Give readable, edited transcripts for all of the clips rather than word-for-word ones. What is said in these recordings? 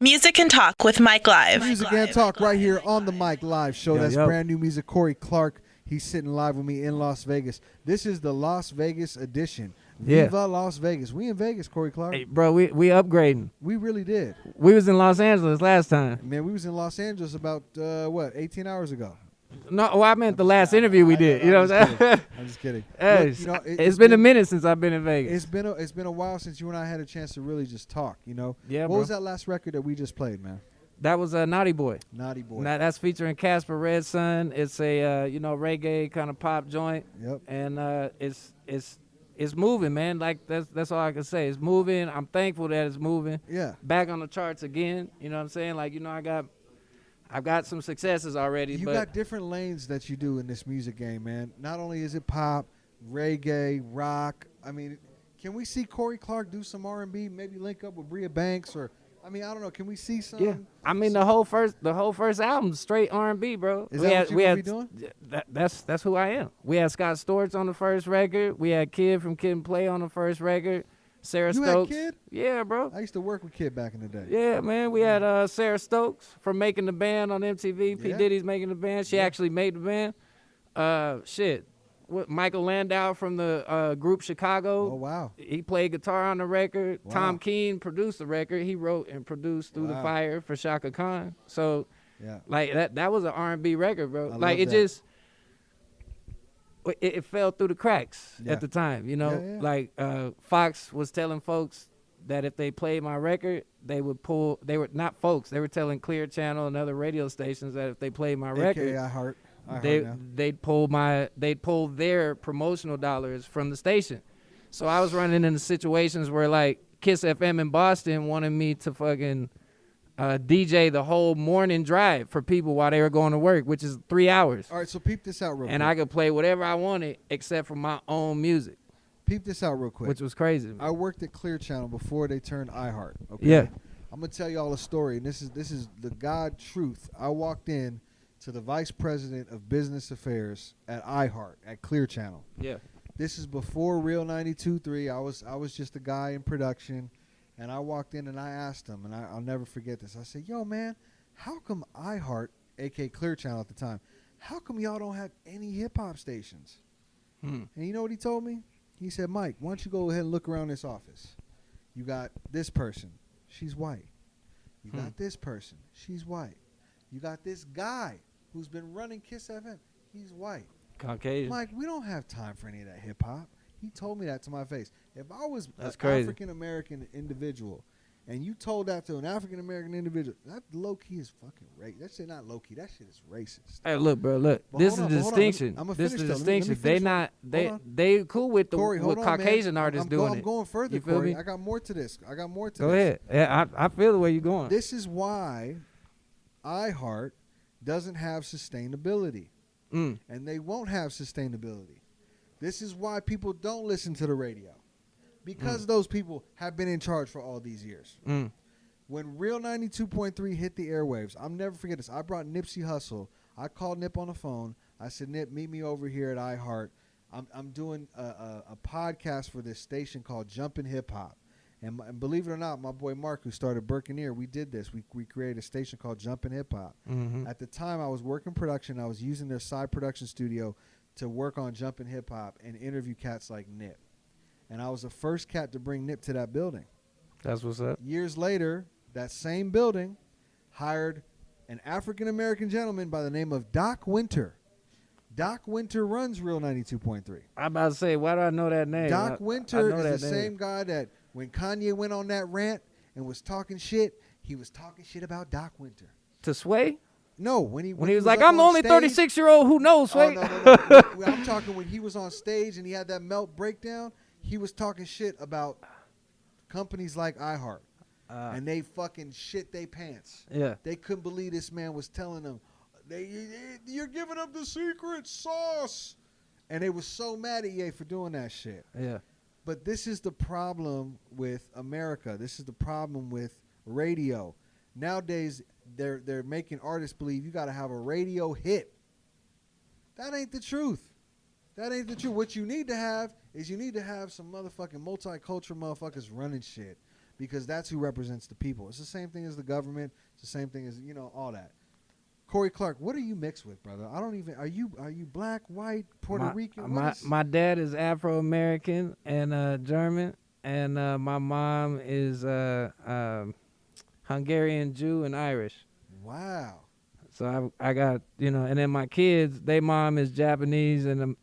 Music and Talk with Mike Live. Music and Talk right here on the Mike Live show. That's brand new music. Corey Clark, he's sitting live with me in Las Vegas. This is the Las Vegas edition. Viva Las Vegas. We in Vegas, Corey Clark. Hey, bro, we upgrading. We really did. We was in Los Angeles last time. Man, we was in Los Angeles about, 18 hours ago. No, well, I meant the last interview we did. You know what I'm saying? I'm just kidding. Hey, Look, it's been a minute since I've been in Vegas. It's been a while since you and I had a chance to really just talk, you know? Yeah, What bro. was that last record that we just played, man? That was a Naughty Boy. Naughty Boy. Now, that's featuring Casper Red Sun. It's a reggae kind of pop joint. Yep. And it's moving, man. Like that's all I can say. It's moving. I'm thankful that it's moving. Yeah. Back on the charts again. You know what I'm saying? Like, I've got some successes already. You got different lanes that you do in this music game, man. Not only is it pop, reggae, rock. I mean, can we see Corey Clark do some R&B? Maybe link up with Bria Banks, or I mean, I don't know. Can we see some? Yeah, I mean the whole first album straight R&B, bro. Is that what you be doing? That's who I am. We had Scott Storch on the first record. We had Kid from Kid and Play on the first record. Sarah You Stokes. had Kid? Yeah, bro. I used to work with Kid back in the day. Yeah, man. We had Sarah Stokes from Making the Band on MTV. P. Yeah. Diddy's Making the Band. She actually made the band. Michael Landau from the group Chicago. Oh, wow. He played guitar on the record. Wow. Tom Keene produced the record. He wrote and produced Through the Wow. Fire for Shaka Khan. So, Yeah. like, that was an R&B record, bro. I Like, love it that. just, it fell through the cracks Yeah. at the time, you know? Yeah, yeah. Like, Fox was telling folks that if they played my record, they were telling Clear Channel and other radio stations that if they played my record, AKA iHeart. they'd pull their promotional dollars from the station. So I was running into situations where, like, Kiss FM in Boston wanted me to fucking DJ the whole morning drive for people while they were going to work, which is 3 hours. All right, so peep this out real And quick. I could play whatever I wanted except for my own music, Peep this out real quick. which was crazy. I worked at Clear Channel before they turned iHeart. Okay. Yeah. I'm gonna tell y'all a story, and this is the God truth. I walked in to the vice president of business affairs at iHeart at Clear Channel. Yeah. This is before Real 92.3. I was just a guy in production, and I walked in and I asked him, and I'll never forget this. I said, "Yo, man, how come iHeart, aka Clear Channel at the time, how come y'all don't have any hip hop stations?" And you know what he told me? He said, "Mike, why don't you go ahead and look around this office? You got this person, she's white. You got this person, she's white. You got this guy who's been running Kiss FM, he's white. Caucasian. Mike, we don't have time for any of that hip hop." He told me that to my face. If I was an That's crazy. African American individual, and you told that to an African American individual, that low key is fucking racist. That shit not low key. That shit is racist. Hey, look, bro, look. But This is hold the on, hold on. distinction. I'ma This is finish the though. Let me distinction. finish. They cool with the Corey, hold with on, Caucasian man. artists I'm doing I'm it. going further, You feel Corey. me? I got more to this. Go ahead. Yeah, I feel the way you're going. This is why iHeart doesn't have sustainability, and they won't have sustainability. This is why people don't listen to the radio, because those people have been in charge for all these years. When Real 92.3 hit the airwaves, I'll never forget this. I brought Nipsey Hussle. I called Nip on the phone. I said, "Nip, meet me over here at iHeart. I'm doing a podcast for this station called Jumpin' Hip Hop." And believe it or not, my boy Mark, who started Burkeneer, we did this. We created a station called Jumpin' Hip Hop. At the time, I was working production. I was using their side production studio to work on Jumpin' Hip Hop and interview cats like Nip. And I was the first cat to bring Nip to that building. That's what's up. Years later, that same building hired an African-American gentleman by the name of Doc Winter. Doc Winter runs Real 92.3. I'm about to say, why do I know that name? Doc I Winter know is that the name. same guy that when Kanye went on that rant and was talking shit, he was talking shit about Doc Winter. To Sway? No, when he Was like, up I'm the on only stage- 36-year-old who knows Oh, Sway. no. I'm talking when he was on stage and he had that melt breakdown. He was talking shit about companies like iHeart, and they fucking shit they pants. Yeah. They couldn't believe this man was telling them, "You're giving up the secret sauce," and they was so mad at EA for doing that shit. Yeah. But this is the problem with America. This is the problem with radio. Nowadays, they're making artists believe you got to have a radio hit. That ain't the truth. That ain't the truth. What you need to have is you need to have some motherfucking multicultural motherfuckers running shit. because that's who represents the people. It's the same thing as the government. It's the same thing as all that. Corey Clark, what are you mixed with, brother? I don't even. Are you black, white, Puerto Rican? My dad is Afro American and German, and my mom is Hungarian Jew and Irish. Wow. So I got and then my kids, their mom is Japanese and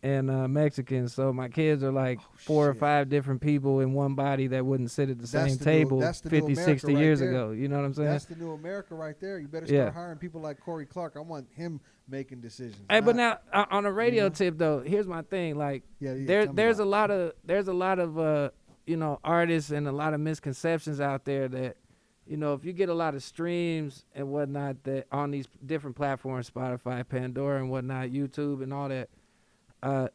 Mexican. So my kids are like 4 or 5 different people in one body that wouldn't sit at the same table 50, 60 years ago. You know what I'm saying? That's the new America right there. You better start hiring people like Corey Clark. I want him making decisions. Hey, but now on a radio tip though, here's my thing. Like there's a lot of artists and a lot of misconceptions out there that. If you get a lot of streams and whatnot that on these different platforms, Spotify, Pandora, and whatnot, YouTube, and all that,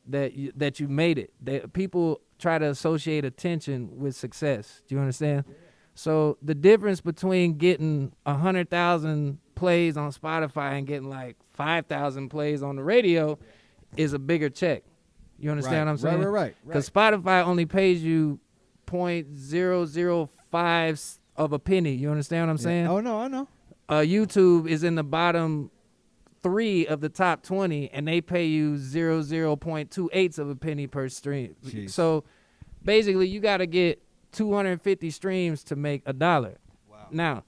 that you made it. That people try to associate attention with success. Do you understand? Yeah. So the difference between getting 100,000 plays on Spotify and getting like 5,000 plays on the radio is a bigger check. You understand what I'm saying? Right. Because Spotify only pays you 0.005 of a penny. You understand what I'm saying? Oh, no, I know. YouTube is in the bottom 3 of the top 20, and they pay you 0.28 of a penny per stream. Jeez. So basically, you got to get 250 streams to make $1. Wow. Now,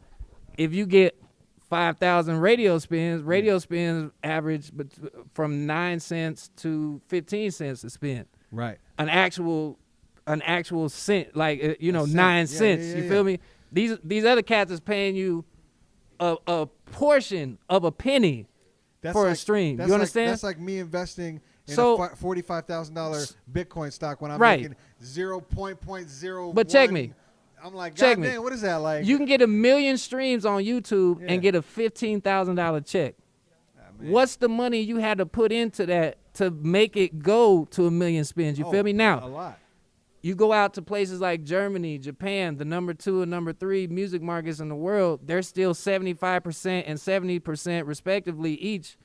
if you get 5,000 radio spins average from 9 cents to 15 cents a spin. Right. An actual cent, like 9 cents. You feel me? These other cats is paying you a portion of a penny for a stream. You understand? That's like me investing in a $45,000 Bitcoin stock when I'm making 0.001. But check me. I'm like, God damn, what is that like? You can get 1 million streams on YouTube and get a $15,000 check. What's the money you had to put into that to make it go to 1 million spins? You feel me? Now, a lot. You go out to places like Germany, Japan, the number 2 and number 3 music markets in the world, they're still 75% and 70% respectively each.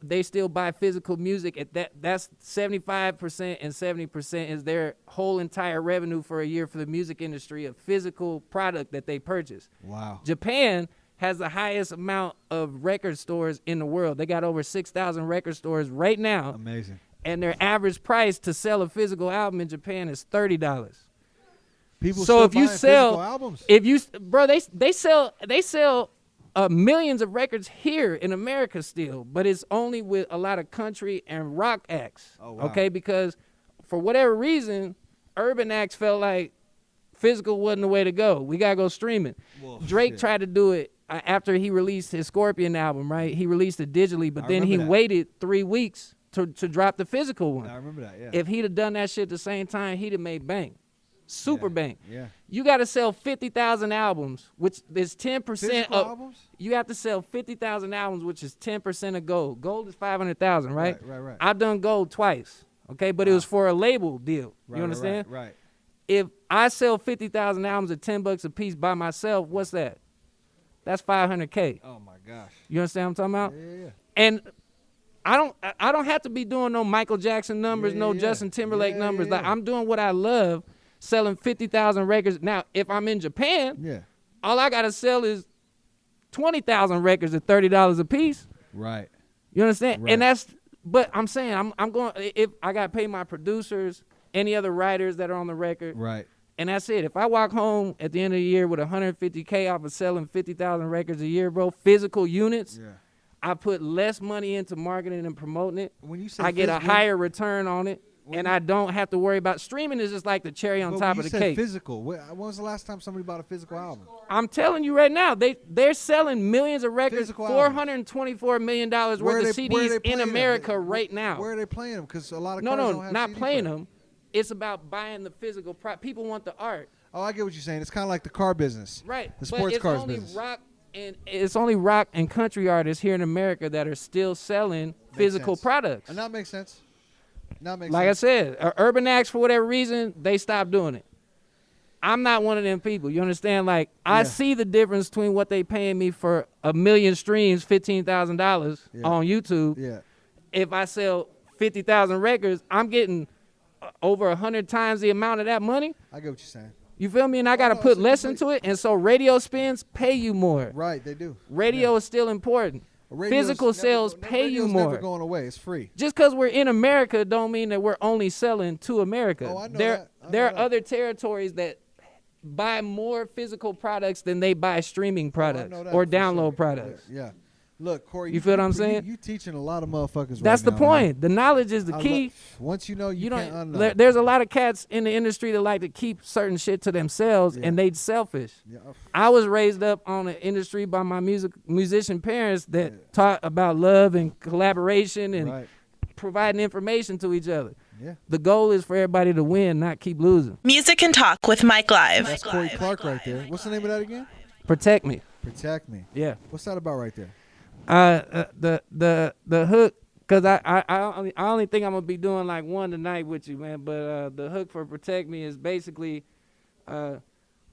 They still buy physical music. That's 75% and 70% is their whole entire revenue for a year for the music industry, a physical product that they purchase. Wow. Japan has the highest amount of record stores in the world. They got over 6,000 record stores right now. Amazing. And their average price to sell a physical album in Japan is $30. People so still if you buying sell physical albums? they sell millions of records here in America still, but it's only with a lot of country and rock acts. Oh, wow. Okay, because for whatever reason, urban acts felt like physical wasn't the way to go. We gotta go streaming. Well, Drake tried to do it after he released his Scorpion album, right? He released it digitally, but then he waited 3 weeks to drop the physical one. I remember that, yeah. If he'd have done that shit at the same time, he'd have made bank. Super bank. Yeah. You got to sell 50,000 albums, which is 10% Physical of albums? You have to sell 50,000 albums, which is 10% of gold. Gold is 500,000, right? Right. I've done gold twice, okay? But it was for a label deal. You understand? Right. If I sell 50,000 albums at $10 a piece by myself, what's that? That's $500K. Oh my gosh. You understand what I'm talking Yeah. about? And I don't have to be doing no Michael Jackson numbers, no Justin Timberlake numbers. Like I'm doing what I love, selling 50,000 records. Now, if I'm in Japan, all I gotta sell is 20,000 records at $30 a piece. Right. You understand? Right. And but I'm saying I'm going. If I gotta pay my producers, any other writers that are on the record, right. And that's it. If I walk home at the end of the year with 150K off of selling 50,000 records a year, bro, physical units. Yeah. I put less money into marketing and promoting it. When you say I get a higher return on it, and I don't have to worry about streaming. Is just like the cherry on top of the cake. Physical. When was the last time somebody bought a physical album? I'm telling you right now, they're selling millions of records, Physical $424 million worth of CDs in America right now. Where are they playing them? Because a lot of no, don't have not CD playing players. them. It's about buying the physical. People want the art. Oh, I get what you're saying. It's kind of like the car business, right? The sports cars only business. And it's only rock and country artists here in America that are still selling physical products. And that makes sense. Like I said, urban acts, for whatever reason, they stopped doing it. I'm not one of them people. You understand? Like, I see the difference between what they paying me for 1 million streams, $15,000 on YouTube. Yeah. If I sell 50,000 records, I'm getting over 100 times the amount of that money. I get what you're saying. You feel me? And I gotta no, put it's less complete- into it. And so radio spins pay you more. Right, they do. Radio is still important. Radio's Physical never sales pay you radio's more. Never going away. It's free. Just because we're in America don't mean that we're only selling to America. Oh, I know there that. I there know are that. other territories that buy more physical products than they buy streaming products Oh, I know that or for download sure. products. Yeah. Look, Corey. You feel what I'm saying? You teaching a lot of motherfuckers. That's right the now, man. point. The knowledge is the I key. once you know, you can't don't. unknow. There's a lot of cats in the industry that like to keep certain shit to themselves, Yeah. and they selfish. Yeah. I was raised up on an industry by my musician parents that taught about love and collaboration and Right. providing information to each other. Yeah. The goal is for everybody to win, not keep losing. Music and Talk with Mike Live. That's Corey Clark right there. What's the name of that again? Protect me. Protect Me. Yeah. What's that about right there? The hook, cause I only think I'm gonna be doing like one tonight with you, man. But the hook for Protect Me is basically,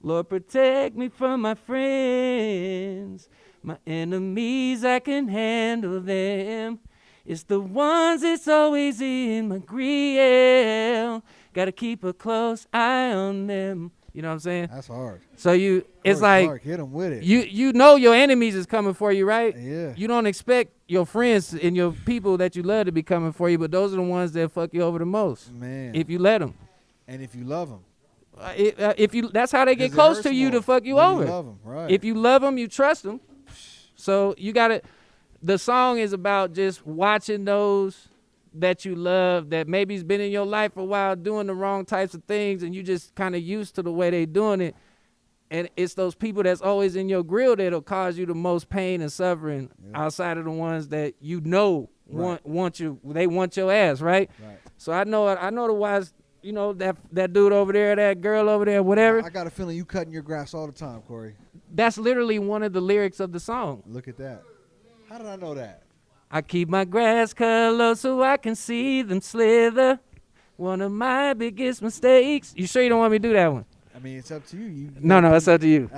Lord protect me from my friends, my enemies I can handle them. It's the ones that's always in my grill. Gotta keep a close eye on them. You know what I'm saying? That's hard. So it's Corey like Clark, hit him with it. you know your enemies is coming for you, right? Yeah. You don't expect your friends and your people that you love to be coming for you, but those are the ones that fuck you over the most. Man. If you let them, and if you love them, that's how they get close to you to fuck you over. Love them, right? If you love them, you trust them. So you gotta. The song is about just watching those that you love that maybe's been in your life for a while doing the wrong types of things, and you just kind of used to the way they doing it. And it's those people that's always in your grill that'll cause you the most pain and suffering outside of the ones that you know want you. They want your ass, right? Right. So I know the wise, you know, that dude over there, that girl over there, whatever. I got a feeling you cutting your grass all the time, Corey. That's literally one of the lyrics of the song. Look at that. How did I know that? I keep my grass cut low so I can see them slither. One of my biggest mistakes. You sure you don't want me to do that one? I mean, it's up to you. No, it's up to you.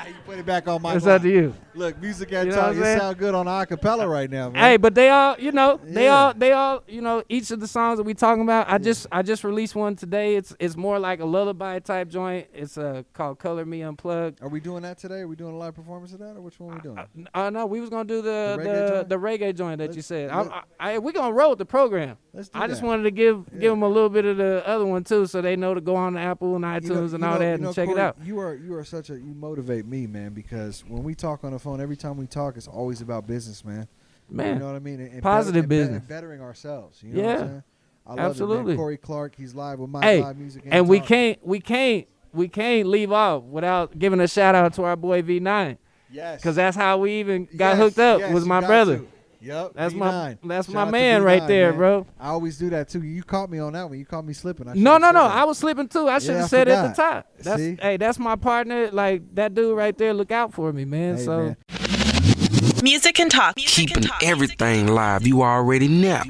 You put it back on my It's up to you. Look, music and You know talk. what I'm You saying? sound good on acapella right now, man. Hey, but they all, you know, Yeah. they all, you know, each of the songs that we talking about. I just released one today. It's more like a lullaby type joint. It's called Color Me Unplugged. Are we doing that today? Are we doing a live performance of that, or which one are we doing? No, we was gonna do The reggae joint? the reggae joint that you Let's- said. We gonna roll with the program. Let's do I just that. wanted to give them a little bit of the other one too, so they know to go on Apple and iTunes and all that and check it Corey, out. You are you motivate me, man, because when we talk on the phone, every time we talk, it's always about business, man. Man, You know what I mean? And positive business. and bettering ourselves. You know Yeah. what I'm saying? I love Absolutely. it, man. Corey Clark, he's live with my Hey, live music. and we Talk. can't leave off without giving a shout out to our boy V9, Yes. because that's how we even got Yes, hooked up. yes, was you my got brother. to. Yep. That's V9. my Shout out to man right V9, there, man. bro. I always do that too. You caught me on that one. You caught me slipping. I No, should've said that. I was slipping too. I should Yeah, I have said it at the forgot. top. See? That's my partner. Like that dude right there. Look out for me, man. Hey, so. man. Music and Talk. Keeping everything live. You already know.